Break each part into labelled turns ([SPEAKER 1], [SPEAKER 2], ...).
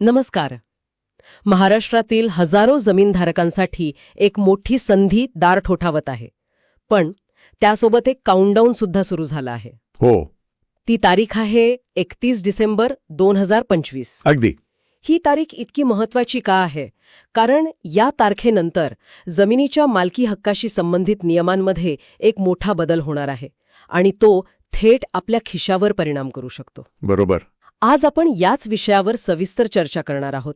[SPEAKER 1] नमस्कार. महाराष्ट्रातील हजारो जमीनधारकांसाठी एक मोठी संधी दार ठोठावत आहे. पण त्यासोबत एक काउंटडाऊन सुद्धा सुरू झाला आहे.
[SPEAKER 2] हो.
[SPEAKER 1] ती तारीख आहे 31 डिसेंबर 2025.
[SPEAKER 2] अगदी.
[SPEAKER 1] ही तारीख इतकी महत्वाची का आहे? कारण या तारखेनंतर जमिनीच्या मालकी हक्काशी संबंधित नियमांमध्ये एक मोठा बदल होणार आहे आणि तो थेट आपल्या खिशावर परिणाम करू शकतो.
[SPEAKER 2] बरोबर.
[SPEAKER 1] आज आपण याच विषयावर सविस्तर चर्चा करणार आहोत.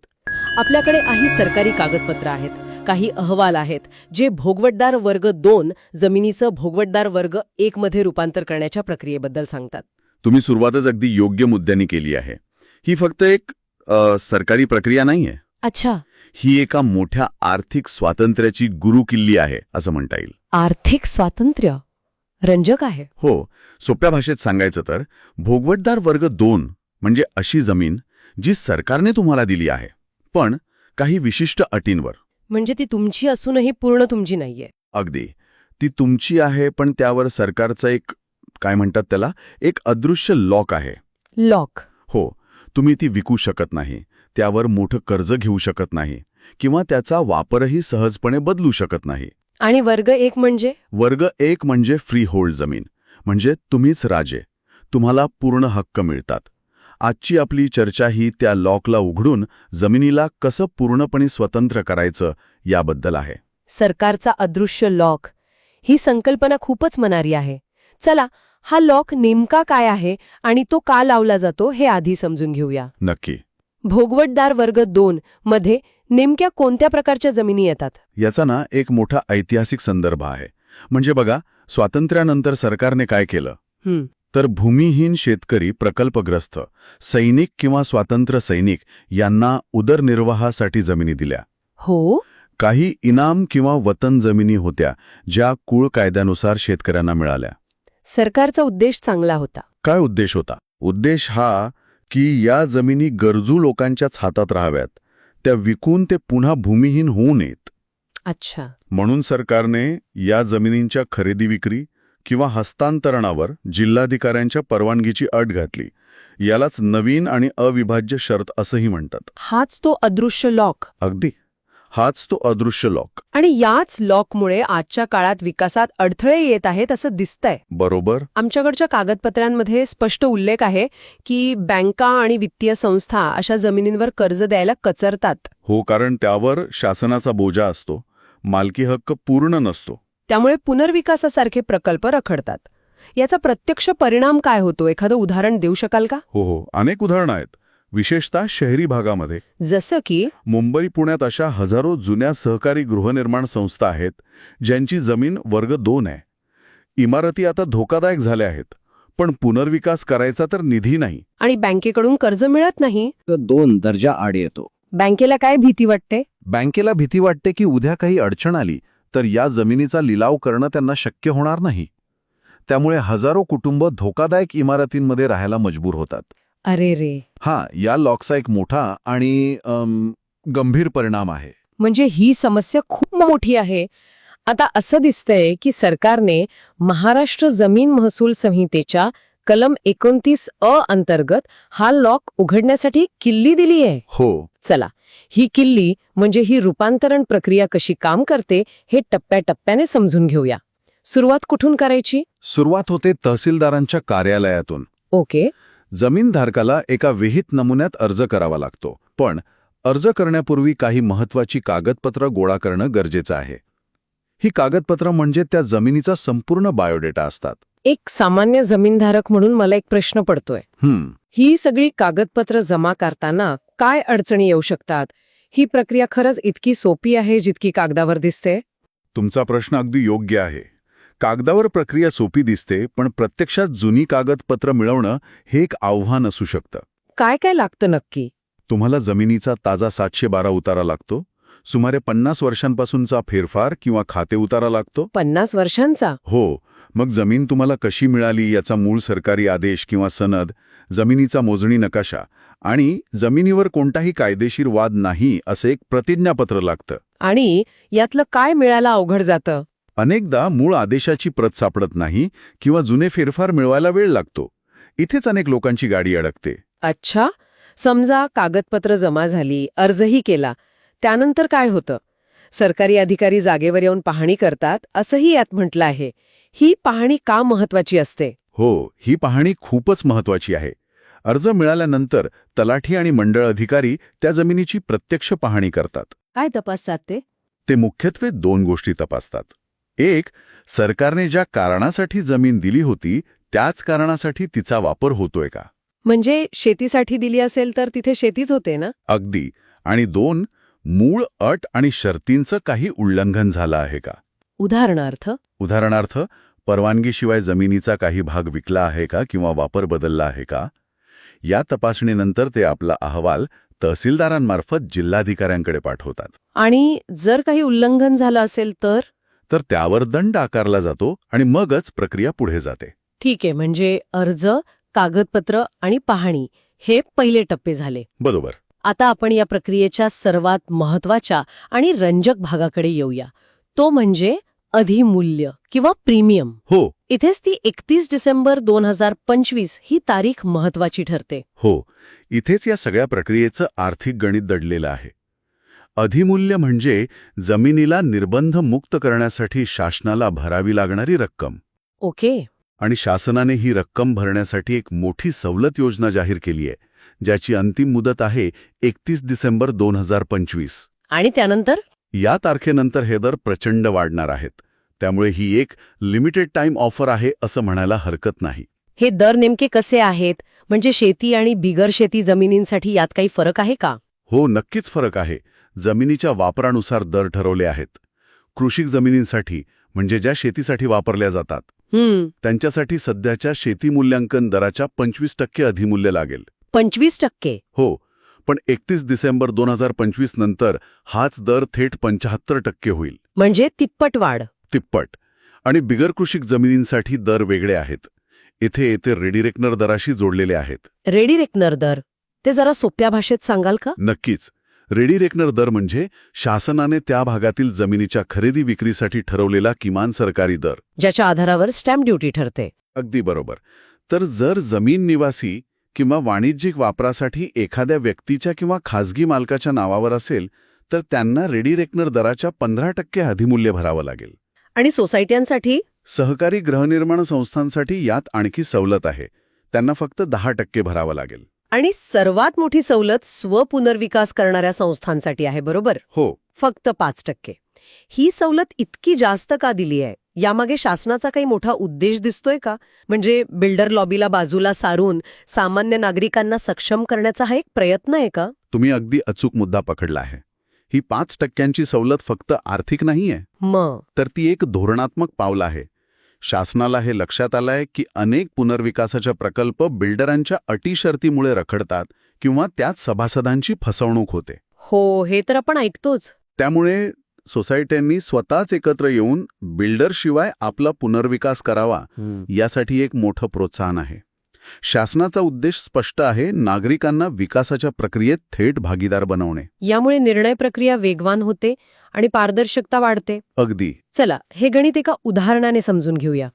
[SPEAKER 1] आपल्याकडे काही सरकारी कागदपत्र आहेत, काही अहवाल आहेत जे भोगवटदार वर्ग 2 जमिनीचं भोगवटदार वर्ग 1 मध्ये रूपांतर करण्याच्या प्रक्रियेबद्दल सांगतात.
[SPEAKER 2] तुम्ही सुरुवातच अगदी योग्य मुद्द्यांनी केली आहे. ही फक्त एक सरकारी प्रक्रिया नाहीये.
[SPEAKER 1] अच्छा.
[SPEAKER 2] ही एका मोठ्या आर्थिक स्वातंत्र्याची गुरुकिल्ली आहे असं म्हणता येईल.
[SPEAKER 1] आर्थिक स्वातंत्र्य रंजक आहे.
[SPEAKER 2] हो. सोप्या भाषेत सांगायचं तर भोगवटदार वर्ग 2 म्हणजे अशी जमीन जी सरकारने तुम्हाला दिली आहे, पण काही विशिष्ट अटींवर.
[SPEAKER 1] म्हणजे ती तुमची असूनही पूर्ण तुमची नाहीये.
[SPEAKER 2] अगदी. ती तुमची आहे, पण त्यावर सरकारचं एक काय म्हणतात त्याला, एक अदृश्य लॉक आहे.
[SPEAKER 1] लॉक.
[SPEAKER 2] हो. तुम्ही ती विकू शकत नाही, त्यावर मोठं कर्ज घेऊ शकत नाही किंवा त्याचा वापरही सहजपणे बदलू शकत नाही.
[SPEAKER 1] आणि वर्ग 1 म्हणजे?
[SPEAKER 2] वर्ग 1 म्हणजे फ्री होल्ड जमीन. म्हणजे तुम्हीच राजे, तुम्हाला पूर्ण हक्क मिळतात. आजची आपली चर्चा ही त्या लॉकला उघडून जमिनीला कसं पूर्णपणे स्वतंत्र करायचं याबद्दल आहे.
[SPEAKER 1] सरकारचा अदृश्य लॉक ही संकल्पना खूपच मनारी आहे. चला, हा लॉक नेमका काय आहे आणि तो का लावला जातो हे आधी समजून घेऊया.
[SPEAKER 2] नक्की.
[SPEAKER 1] भोगवटदार वर्ग 2 मध्ये नेमक्या कोणत्या प्रकारच्या जमिनी येतात?
[SPEAKER 2] याचा एक मोठा ऐतिहासिक संदर्भ आहे. म्हणजे बघा, स्वातंत्र्यानंतर सरकारने काय केलं तर भूमिहीन शेतकरी, प्रकल्पग्रस्त, सैनिक किंवा स्वातंत्र्य सैनिक यांना उदरनिर्वाहासाठी जमिनी दिल्या.
[SPEAKER 1] हो.
[SPEAKER 2] काही इनाम किंवा वतन जमिनी होत्या ज्या कुळ कायद्यानुसार शेतकऱ्यांना मिळाल्या.
[SPEAKER 1] सरकारचा उद्देश चांगला होता.
[SPEAKER 2] काय उद्देश होता? उद्देश हा की या जमिनी गरजू लोकांच्याच हातात राहाव्यात, त्या विकून ते पुन्हा भूमिहीन होऊ नयेत.
[SPEAKER 1] अच्छा.
[SPEAKER 2] म्हणून सरकारने या जमिनींच्या खरेदी विक्री किंवा हस्तांतरणावर जिल्हाधिकाऱ्यांच्या परवानगीची अट घातली. यालाच नवीन आणि अविभाज्य शर्त असंही म्हणतात.
[SPEAKER 1] हाच तो अदृश्य लॉक.
[SPEAKER 2] अगदी. हाच तो अदृश्य लॉक.
[SPEAKER 1] आणि याच लॉकमुळे आजच्या काळात विकासात अडथळे येत आहेत असं दिसतंय.
[SPEAKER 2] बरोबर.
[SPEAKER 1] आमच्याकडच्या कागदपत्रांमध्ये स्पष्ट उल्लेख आहे की बँका आणि वित्तीय संस्था अशा जमिनींवर कर्ज द्यायला कचरतात.
[SPEAKER 2] हो, कारण त्यावर शासनाचा बोजा असतो, मालकी हक्क पूर्ण नसतो.
[SPEAKER 1] त्यामुळे पुनर्विकासासारखे प्रकल्प रखडतात. याचा प्रत्यक्ष परिणाम काय होतो? एखादं उदाहरण देऊ शकाल का?
[SPEAKER 2] हो, अनेक उदाहरणं आहेत, विशेषतः शहरी भागामध्ये.
[SPEAKER 1] जसं की
[SPEAKER 2] मुंबई, पुण्यात अशा हजारो जुन्या सहकारी गृहनिर्माण संस्था आहेत ज्यांची जमीन वर्ग 2 आहे. इमारती आता धोकादायक झाल्या आहेत, पण पुनर्विकास करायचा तर निधी नाही.
[SPEAKER 1] आणि बँकेकडून कर्ज मिळत नाही.
[SPEAKER 3] तो 2 दर्जा आड येतो.
[SPEAKER 1] बँकेला काय भीती वाटते?
[SPEAKER 2] बँकेला भीती वाटते की उद्या काही अडचण आली तर या जमिनीचा लिलाव करणं त्यांना शक्य होणार नाही. त्यामुळे हजारो कुटुंब धोकादायक इमारतींमध्ये राहायला मजबूर होतात.
[SPEAKER 1] अरे रे.
[SPEAKER 2] या लॉकचा एक मोठा आणि गंभीर परिणाम आहे.
[SPEAKER 1] म्हणजे ही समस्या खूप मोठी आहे. आता असं दिसतंय की सरकारने महाराष्ट्र जमीन महसूल संहितेच्या कलम 29(अ) अंतर्गत हा लॉक उघडण्यासाठी किल्ली दिली आहे.
[SPEAKER 2] हो.
[SPEAKER 1] चला, ही किल्ली म्हणजे ही रूपांतरण प्रक्रिया कशी काम करते हे टप्प्याटप्प्याने समजून घेऊया. सुरुवात कुठून करायची?
[SPEAKER 2] सुरुवात होते तहसीलदारांच्या कार्यालयातून.
[SPEAKER 1] ओके.
[SPEAKER 2] जमीनधारकाला एका विहित नमुन्यात अर्ज करावा लागतो, पण अर्ज करण्यापूर्वी काही महत्त्वाची कागदपत्र गोळा करणं गरजेचं आहे. ही कागदपत्र म्हणजे त्या जमिनीचा संपूर्ण बायोडेटा असतात.
[SPEAKER 1] एक सामान्य जमीनधारक म्हणून मला एक प्रश्न पडतोय. ही सगळी कागदपत्र जमा करताना काय अडचणी येऊ शकतात? ही प्रक्रिया खरंच इतकी सोपी आहे जितकी कागदावर दिसते?
[SPEAKER 2] तुमचा प्रश्न अगदी योग्य आहे. कागदावर प्रक्रिया सोपी दिसते, पण प्रत्यक्षात जुनी कागदपत्र मिळवणं हे एक आव्हान असू शकतं.
[SPEAKER 1] काय काय लागतं नक्की?
[SPEAKER 2] तुम्हाला जमिनीचा ताजा 712 उतारा लागतो, सुमारे 50 वर्षांपासूनचा फेरफार किंवा खाते उतारा लागतो.
[SPEAKER 1] 50 वर्षांचा?
[SPEAKER 2] हो. मग जमीन तुम्हाला कशी मिळाली याचा मूळ सरकारी आदेश किंवा सनद, जमिनीचा मोजणी नकाशा आणि जमिनीवर कोणताही कायदेशीर वाद नाही असं एक प्रतिज्ञापत्र लागतं.
[SPEAKER 1] आणि यातलं काय मिळायला अवघड जातं?
[SPEAKER 2] अनेकदा मूळ आदेशाची प्रत सापडत नाही किंवा जुने फेरफार मिळवायला वेळ लागतो. इथेच अनेक लोकांची गाडी अडकते.
[SPEAKER 1] अच्छा. समजा कागदपत्र जमा झाली, अर्जही केला, त्यानंतर काय होतं? सरकारी अधिकारी जागेवर येऊन पाहणी करतात, असंही यात म्हटलं आहे. ही पाहणी का महत्वाची असते?
[SPEAKER 2] हो, ही पाहणी खूपच महत्वाची आहे. अर्ज मिळाल्यानंतर तलाठी आणि मंडळ अधिकारी त्या जमिनीची प्रत्यक्ष पाहणी करतात.
[SPEAKER 1] काय तपासतात ते?
[SPEAKER 2] ते मुख्यत्वे 2 गोष्टी तपासतात. एक, सरकारने ज्या कारणासाठी जमीन दिली होती त्याच कारणासाठी तिचा वापर होतोय का?
[SPEAKER 1] म्हणजे शेतीसाठी दिली असेल तर तिथे शेतीच होते ना?
[SPEAKER 2] अगदी. आणि 2, मूळ अट आणि शर्तींचं काही उल्लंघन झालं आहे का?
[SPEAKER 1] उदाहरणार्थ,
[SPEAKER 2] परवानगीशिवाय जमिनीचा काही भाग विकला आहे का किंवा वापर बदलला आहे का? या तपासणीनंतर ते आपला अहवाल तहसीलदारांमार्फत जिल्हाधिकाऱ्यांकडे पाठवतात.
[SPEAKER 1] आणि जर काही उल्लंघन झालं असेल तर
[SPEAKER 2] त्यावर दंड आकारला जातो आणि मगच प्रक्रिया पुढे जाते.
[SPEAKER 1] ठीक आहे. म्हणजे अर्ज, कागदपत्र आणि पाहणी हे पहिले टप्पे झाले.
[SPEAKER 2] बरोबर.
[SPEAKER 1] आता आपण या प्रक्रियेच्या सर्वात महत्वाच्या आणि रंजक भागाकडे येऊया. तो म्हणजे अधिमूल्य किंवा प्रीमियम.
[SPEAKER 2] हो.
[SPEAKER 1] इथेच ती 31 डिसेंबर 2025 ही तारीख महत्वाची ठरते.
[SPEAKER 2] हो, इथेच या सगळ्या प्रक्रियेचं आर्थिक गणित दडलेलं आहे. अधिमूल्य म्हणजे जमिनीला निर्बंध मुक्त करण्यासाठी शासनाला भरावी लागणारी रक्कम.
[SPEAKER 1] ओके.
[SPEAKER 2] आणि शासनाने ही रक्कम भरण्यासाठी एक मोठी सवलत योजना जाहीर केली आहे, ज्याची अंतिम मुदत आहे 31 डिसेंबर 2025.
[SPEAKER 1] आणि त्यानंतर?
[SPEAKER 2] या तारखेनंतर हे दर प्रचंड वाढणार आहेत. त्यामुळे ही एक लिमिटेड टाइम ऑफर आहे असं म्हणायला हरकत नाही.
[SPEAKER 1] हे दर नेमके कसे आहेत? म्हणजे शेती आणि बिगर शेती जमिनींसाठी यात काही फरक आहे का?
[SPEAKER 2] हो, नक्कीच फरक आहे. जमिनीच्या वापरानुसार दर ठरवले आहेत. कृषी जमिनींसाठी, म्हणजे ज्या शेतीसाठी वापरल्या जातात, त्यांच्यासाठी सध्याच्या शेती मूल्यांकन दराच्या 25% अधिमूल्य लागेल.
[SPEAKER 1] 25%?
[SPEAKER 2] हो, पण 31 डिसेंबर 2025 नंतर हाच दर थेट 75% होईल.
[SPEAKER 1] म्हणजे तिप्पट वाढ.
[SPEAKER 2] तिप्पट. आणि बिगर कृषी जमिनींसाठी दर वेगळे आहेत. इथे रेडी रेकनर दराशी जोडलेले आहेत.
[SPEAKER 1] रेडी रेकनर दर ते जरा सोप्या भाषेत सांगाल का?
[SPEAKER 2] नक्कीच. रेडी रेकनर दर म्हणजे शासनाने त्या भागातील जमिनीच्या खरेदी विक्रीसाठी ठरवलेला किमान सरकारी दर,
[SPEAKER 1] ज्याच्या आधारावर स्टॅम्प ड्युटी ठरते.
[SPEAKER 2] अगदी बरोबर. तर जर जमीन निवासी किंवा वाणिज्यिक वापरासाठी एखाद्या व्यक्तीच्या किंवा खाजगी मालकाच्या नावावर असेल तर त्यांना रेडी रेकनर दराच्या 15% अधिमूल्य भरावं लागेल.
[SPEAKER 1] आणि सोसायट्यांसाठी?
[SPEAKER 2] सहकारी गृहनिर्माण संस्थांसाठी यात आणखी सवलत आहे. त्यांना फक्त 10% भरावं लागेल.
[SPEAKER 1] आणि सर्वात मोठी सवलत स्वपुनर्विकास करणाऱ्या संस्थांसाठी आहे, बरोबर?
[SPEAKER 2] हो.
[SPEAKER 1] फक्त 5%. ही सवलत इतकी जास्त का दिली आहे? यामागे शासनाचा काही मोठा उद्देश दिसतोय का? म्हणजे बिल्डर लॉबीला बाजूला सारून सामान्य नागरिकांना सक्षम करण्याचा हा एक प्रयत्न आहे का?
[SPEAKER 2] तुम्ही अगदी अचूक मुद्दा पकडला आहे. ही 5% शवलत फक्त आर्थिक नाहीये, तर ती एक धोरणात्मक पावलं आहे. शासनाला हे लक्षात आलंय की अनेक पुनर्विकासाच्या प्रकल्प बिल्डरांच्या अटी शर्तीमुळे रखडतात किंवा त्यात सभासदांची फसवणूक होते.
[SPEAKER 1] हो, हे तर आपण ऐकतोच.
[SPEAKER 2] त्यामुळे सोसायट्यांनी स्वतःच एकत्र येऊन बिल्डरशिवाय आपला पुनर्विकास करावा, यासाठी एक मोठं प्रोत्साहन आहे. शासनाचा उद्देश स्पष्ट आहे, नागरिकांना विकासाच्या प्रक्रियेत थेट भागीदार बनवणे.
[SPEAKER 1] यामुळे निर्णय प्रक्रिया वेगवान होते आणि पारदर्शकता वाढते.
[SPEAKER 2] अगदी.
[SPEAKER 1] चला, हे गणित एका उदाहरणाने समजून घेऊया.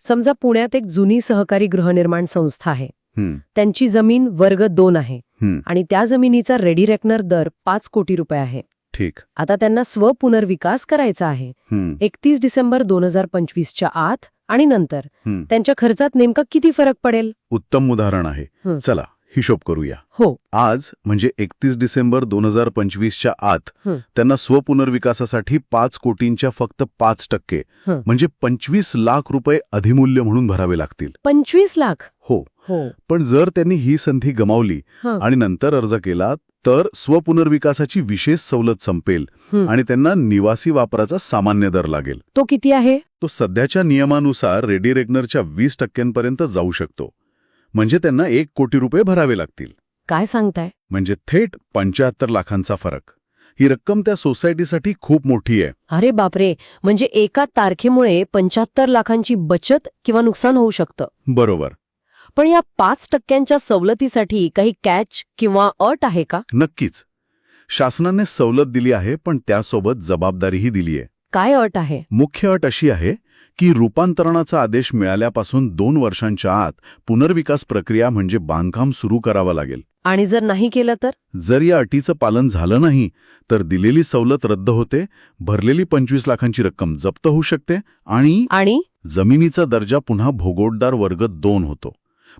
[SPEAKER 1] समजा पुण्यात एक जुनी सहकारी गृहनिर्माण संस्था आहे. त्यांची जमीन वर्ग 2 आहे आणि त्या जमिनीचा रेडी रेकनर दर 5 कोटी रुपये आहे.
[SPEAKER 2] ठीक.
[SPEAKER 1] आता त्यांना स्वपुनर्विकास करायचा आहे. 31 डिसेंबर 2025च्या आत आणि नंतर त्यांच्या खर्चात नेमका किती फरक पडेल?
[SPEAKER 2] उत्तम उदाहरण आहे. चला हिशोब करूया.
[SPEAKER 1] हो.
[SPEAKER 2] आज म्हणजे 31 डिसेंबर 2025च्या आत त्यांना स्वपुनर्विकासासाठी 5 कोटींच्या फक्त 5% म्हणजे 25 लाख रुपये अधिमूल्य म्हणून भरावे लागतील.
[SPEAKER 1] 25 लाख?
[SPEAKER 2] हो. पण जर त्यांनी ही संधी गमावली आणि नंतर अर्ज केला तर स्वपुनर्विकासाची विशेष सवलत संपेल आणि त्यांना निवासी वापराचा सामान्य दर लागेल.
[SPEAKER 1] तो किती आहे?
[SPEAKER 2] तो सध्याच्या नियमानुसार रेडी रेकनरच्या 20% जाऊ शकतो. म्हणजे त्यांना 1 कोटी रुपये भरावे लागतील.
[SPEAKER 1] काय सांगताय?
[SPEAKER 2] म्हणजे थेट 75 लाखांचा फरक. ही रक्कम त्या सोसायटीसाठी खूप मोठी आहे.
[SPEAKER 1] अरे बापरे, म्हणजे एका तारखेमुळे 75 लाखांची बचत किंवा नुकसान होऊ शकतं.
[SPEAKER 2] बरोबर.
[SPEAKER 1] पण या 5% सवलतीसाठी काही कॅच किंवा अट आहे का?
[SPEAKER 2] नक्कीच. शासनाने सवलत दिली आहे, पण त्यासोबत जबाबदारीही दिली आहे.
[SPEAKER 1] काय अट आहे?
[SPEAKER 2] मुख्य अट अशी आहे की रूपांतरणाचा आदेश मिळाल्यापासून 2 वर्षांच्या आत पुनर्विकास प्रक्रिया म्हणजे बांधकाम सुरू करावं लागेल.
[SPEAKER 1] आणि जर नाही केलं तर?
[SPEAKER 2] जर या अटीचं पालन झालं नाही तर दिलेली सवलत रद्द होते, भरलेली 25 लाखांची रक्कम जप्त होऊ शकते आणि जमिनीचा दर्जा पुन्हा भोगवटदार वर्ग 2 होतो.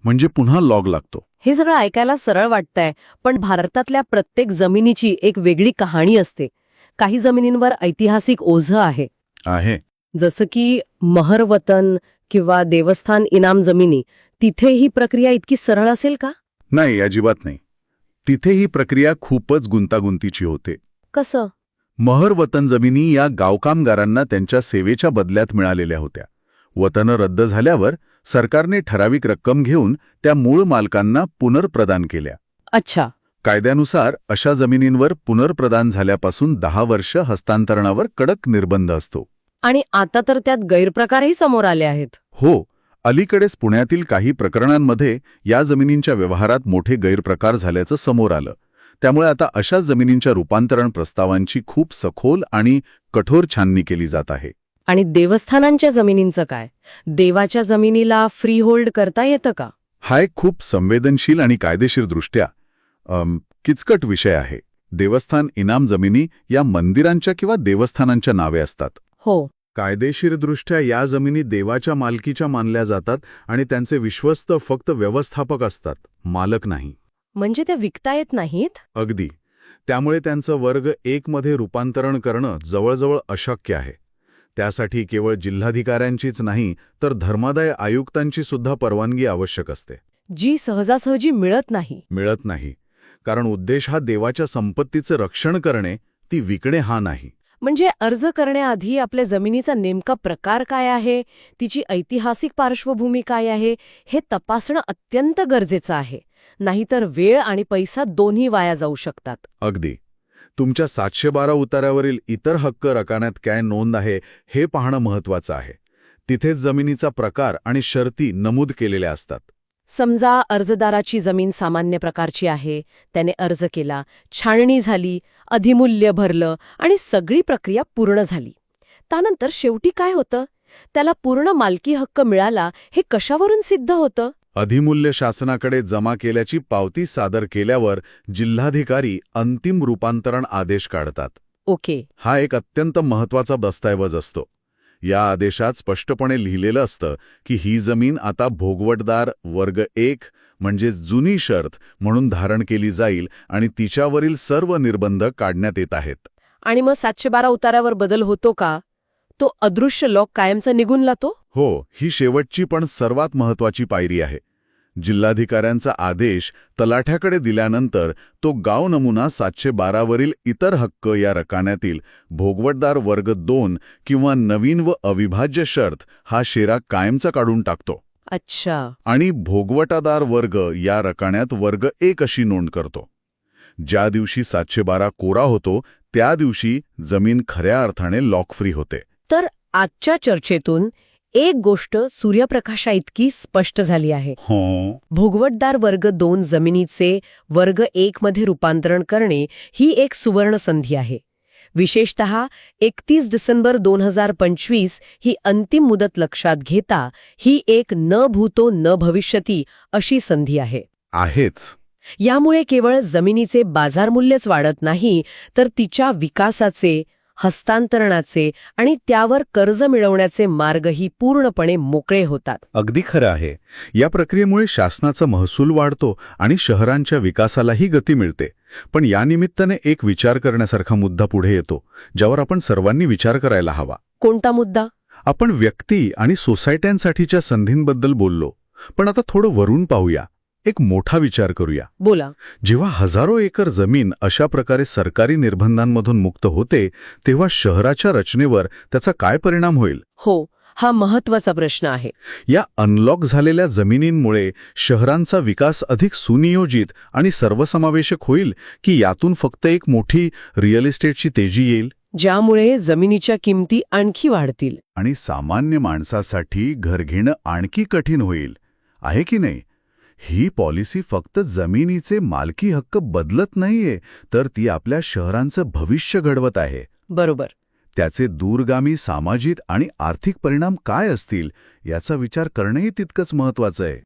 [SPEAKER 2] म्हणजे पुन्हा लॉग लागतो.
[SPEAKER 1] हे सगळं ऐकायला सरळ वाटतंय, पण भारतातल्या प्रत्येक जमिनीची एक वेगळी कहाणी असते. काही जमिनींवर ऐतिहासिक ओझं आहे. जसं की महरवतन किंवा देवस्थान इनाम जमिनी. तिथे ही प्रक्रिया इतकी सरळ असेल का?
[SPEAKER 2] नाही, अजिबात नाही. तिथे ही प्रक्रिया खूपच गुंतागुंतीची होते.
[SPEAKER 1] कसं?
[SPEAKER 2] महर वतन जमिनी या गावकामगारांना त्यांच्या सेवेच्या बदल्यात मिळालेल्या होत्या. वतनं रद्द झाल्यावर सरकारने ठराविक रक्कम घेऊन त्या मूळ मालकांना पुनर्प्रदान केल्या.
[SPEAKER 1] अच्छा.
[SPEAKER 2] कायद्यानुसार अशा जमिनींवर पुनर्प्रदान झाल्यापासून 10 वर्ष हस्तांतरणावर कडक निर्बंध असतो.
[SPEAKER 1] आणि आता तर त्यात गैरप्रकारही समोर आले आहेत.
[SPEAKER 2] हो, अलीकडेच पुण्यातील काही प्रकरणांमध्ये या जमिनींच्या व्यवहारात मोठे गैरप्रकार झाल्याचं समोर आलं. त्यामुळे आता अशा जमिनींच्या रूपांतरण प्रस्तावांची खूप सखोल आणि कठोर छाननी केली जात आहे.
[SPEAKER 1] आणि देवस्थानांच्या जमिनींचं काय? देवाच्या जमिनीला फ्री होल्ड करता येतं का?
[SPEAKER 2] हा एक खूप संवेदनशील आणि कायदेशीरदृष्ट्या किचकट विषय आहे. देवस्थान इनाम जमिनी या मंदिरांच्या किंवा देवस्थानांच्या नावे असतात.
[SPEAKER 1] हो.
[SPEAKER 2] कायदेशीरदृष्ट्या या जमिनी देवाच्या मालकीच्या मानल्या जातात आणि त्यांचे विश्वस्त फक्त व्यवस्थापक असतात, मालक नाही.
[SPEAKER 1] म्हणजे त्या विकता येत नाहीत?
[SPEAKER 2] अगदी. त्यामुळे त्यांचं वर्ग 1 मध्ये रूपांतरण करणं जवळजवळ अशक्य आहे. त्यासाठी केवळ जिल्हाधिकाऱ्यांचीच नाही तर धर्मादाय आयुक्तांची सुद्धा परवानगी आवश्यक असते.
[SPEAKER 1] जी सहजासहजी मिळत नाही.
[SPEAKER 2] कारण उद्देश हा देवाच्या संपत्तीचं रक्षण करणे, ती विकणे हा नाही.
[SPEAKER 1] म्हणजे अर्ज करण्याआधी आपल्या जमिनीचा नेमका प्रकार काय आहे, तिची ऐतिहासिक पार्श्वभूमी काय आहे, हे तपासणं अत्यंत गरजेचं आहे. नाहीतर वेळ आणि पैसा दोन्ही वाया जाऊ शकतात.
[SPEAKER 2] अगदी. तुमच्या 712 उतार्यावरील इतर हक्क रकान्यात काय नोंद आहे हे पाहणं महत्वाचं आहे. तिथेच जमिनीचा प्रकार आणि शर्ती नमूद केलेल्या असतात.
[SPEAKER 1] समजा अर्जदाराची जमीन सामान्य प्रकारची आहे, त्याने अर्ज केला, छाननी झाली, अधिमूल्य भरलं आणि सगळी प्रक्रिया पूर्ण झाली. त्यानंतर शेवटी काय होतं? त्याला पूर्ण मालकी हक्क मिळाला हे कशावरून सिद्ध होतं?
[SPEAKER 2] अधिमूल्य शासनाकडे जमा केल्याची पावती सादर केल्यावर जिल्हाधिकारी अंतिम रूपांतरण आदेश काढतात.
[SPEAKER 1] ओके.
[SPEAKER 2] हा एक अत्यंत महत्वाचा दस्तऐवज असतो. या आदेशात स्पष्टपणे लिहिलेलं असतं की ही जमीन आता भोगवटदार वर्ग 1 म्हणजे जुनी शर्त म्हणून धारण केली जाईल आणि तिच्यावरील सर्व निर्बंध काढण्यात येत आहेत.
[SPEAKER 1] आणि मग 712 उतारावर बदल होतो का? तो अदृश्य लॉक कायमचा निघून जातो?
[SPEAKER 2] हो, ही शेवटची पण सर्वात महत्वाची पायरी आहे. जिल्हाधिकाऱ्यांचा आदेश तलाठ्याकडे दिल्यानंतर तो गाव नमुना 712 वरील इतर हक्क या रकान्यातील भोगवटदार वर्ग 2 किंवा नवीन व अविभाज्य शर्त हा शेरा कायमचा काढून टाकतो.
[SPEAKER 1] अच्छा.
[SPEAKER 2] आणि भोगवटादार वर्ग या रकान्यात वर्ग 1 अशी नोंद करतो. ज्या दिवशी 712 कोरा होतो त्या दिवशी जमीन खऱ्या अर्थाने लॉक फ्री होते.
[SPEAKER 1] तर आजच्या चर्चेतून एक गोष्ट सूर्यप्रकाशा इतकी स्पष्ट झाली आहे. भोगवटदार वर्ग 2 जमिनीचे वर्ग 1 मध्ये रूपांतरण करणे ही एक सुवर्ण संधी आहे. विशेषतः 31 डिसेंबर 2025 ही अंतिम मुदत लक्षात घेता ही एक न भूतो न भविष्यती अशी संधी आहे.
[SPEAKER 2] आहेच.
[SPEAKER 1] यामुळे केवळ जमिनीचे बाजारमूल्यच वाढत नाही तर तिच्या विकासाचे, हस्तांतरणाचे आणि त्यावर कर्ज मिळवण्याचे मार्गही पूर्णपणे मोकळे होतात.
[SPEAKER 2] अगदी खरं आहे. या प्रक्रियेमुळे शासनाचा महसूल वाढतो आणि शहरांच्या विकासालाही गती मिळते. पण या निमित्ताने एक विचार करण्यासारखा मुद्दा पुढे येतो, ज्यावर आपण सर्वांनी विचार करायला हवा.
[SPEAKER 1] कोणता मुद्दा?
[SPEAKER 2] आपण व्यक्ती आणि सोसायट्यांसाठीच्या संधींबद्दल बोललो, पण आता थोडं वरून पाहूया. एक मोठा विचार करूया.
[SPEAKER 1] बोला.
[SPEAKER 2] जेव्हा हजारो एकर जमीन अशा प्रकारे सरकारी निर्बंधांमधून मुक्त होते तेव्हा शहराच्या रचनेवर त्याचा काय परिणाम होईल?
[SPEAKER 1] हो, हा महत्वाचा प्रश्न आहे.
[SPEAKER 2] या अनलॉक झालेल्या जमिनींमुळे शहरांचा विकास अधिक सुनियोजित आणि सर्वसमावेशक होईल की यातून फक्त एक मोठी रिअल इस्टेटची तेजी येईल,
[SPEAKER 1] ज्यामुळे जमिनीच्या किमती आणखी वाढतील
[SPEAKER 2] आणि सामान्य माणसासाठी घर घेणं आणखी कठीण होईल, आहे की नाही? ही पॉलिसी फक्त जमिनीचे मालकी हक्क बदलत नाहीये, तर ती आपल्या शहरांचं भविष्य घडवत आहे.
[SPEAKER 1] बरोबर.
[SPEAKER 2] त्याचे दूरगामी सामाजिक आणि आर्थिक परिणाम काय असतील याचा विचार करणंही तितकंच महत्वाचं आहे.